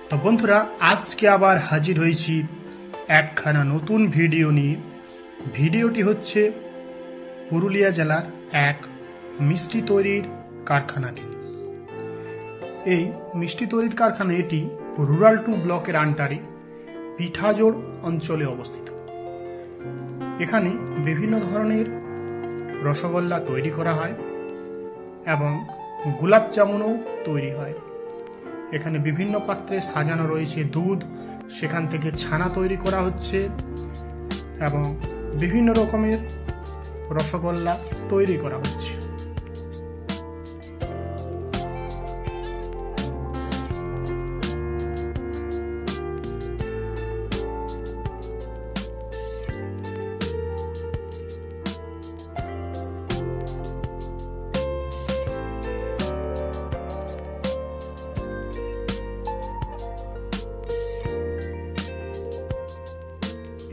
তো বন্ধুরা, আজকে আবার হাজির হয়েছি একখানা নতুন ভিডিও নিয়ে। ভিডিওটি হচ্ছে পুরুলিয়া জেলার এক মিষ্টি তৈরির কারখানাটি। এই মিষ্টি তৈরির কারখানা এটি রুরাল 2 ব্লকের আন্ডারে পিঠাজোড় অঞ্চলে অবস্থিত। এখানে বিভিন্ন ধরনের রসগোল্লা তৈরি করা হয় এবং গোলাপ জামুনও তৈরি হয়। এখানে বিভিন্ন পাত্রে সাজানো রয়েছে দুধ, সেখান থেকে ছানা তৈরি করা হচ্ছে এবং বিভিন্ন রকমের রসগোল্লা তৈরি করা হচ্ছে।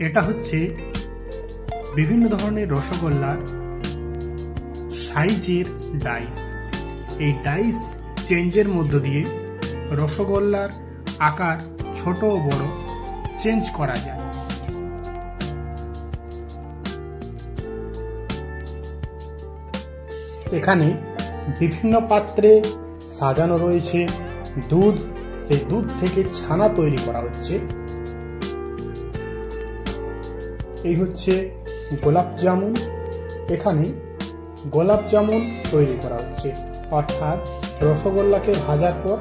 এটা হচ্ছে বিভিন্ন ধরনের রসগোল্লার সাইজের ডাইস। এই ডাইস চেঞ্জের মধ্য দিয়ে রসগোল্লার আকার ছোট ও বড় চেঞ্জ করা যায়। এখানে বিভিন্ন পাত্রে সাজানো রয়েছে দুধ, সেই দুধ থেকে ছানা তৈরি করা হচ্ছে। এই হচ্ছে গোলাপ জামুন। এখানে গোলাপ জামুন তৈরি করা হচ্ছে, অর্থাৎ রসগোল্লাকে ভাজার পর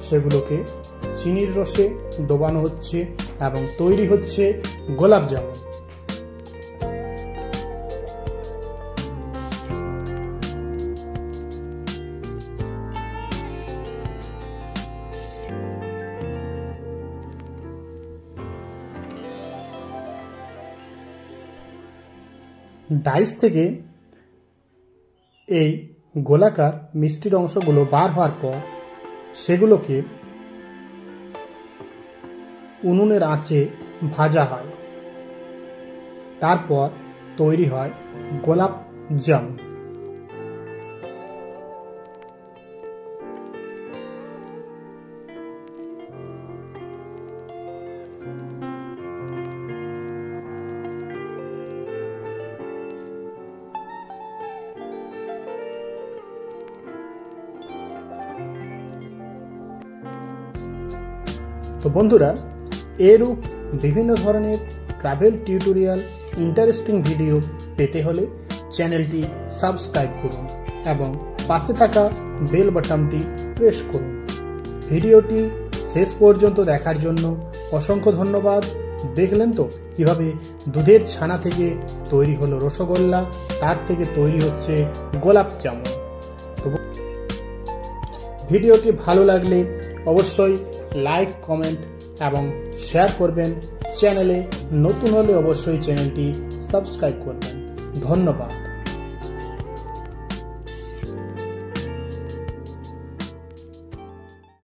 সেগুলোকে চিনির রসে ডোবানো হচ্ছে এবং তৈরি হচ্ছে গোলাপ জামুন। ডাইস থেকে এই গোলাকার মিষ্টির অংশগুলো বার হওয়ার পর সেগুলোকে উনুনের আঁচে ভাজা হয়, তারপর তৈরি হয় গোলাপ জামুন। তো বন্ধুরা, এরূপ বিভিন্ন ধরনের ট্রাভেল টিউটোরিয়াল, ইন্টারেস্টিং ভিডিও পেতে হলে চ্যানেলটি সাবস্ক্রাইব করুন এবং পাশে থাকা বেল বাটনটি প্রেস করুন। ভিডিওটি শেষ পর্যন্ত দেখার জন্য অসংখ্য ধন্যবাদ। দেখলেন তো কিভাবে দুধের ছানা থেকে তৈরি হলো রসগোল্লা, তার থেকে তৈরি হচ্ছে গোলাপ জামুন। ভিডিওটি ভালো লাগলে অবশ্যই লাইক, কমেন্ট এবং শেয়ার করবেন। চ্যানেলে নতুন হলে অবশ্যই চ্যানেলটি সাবস্ক্রাইব করবেন। ধন্যবাদ।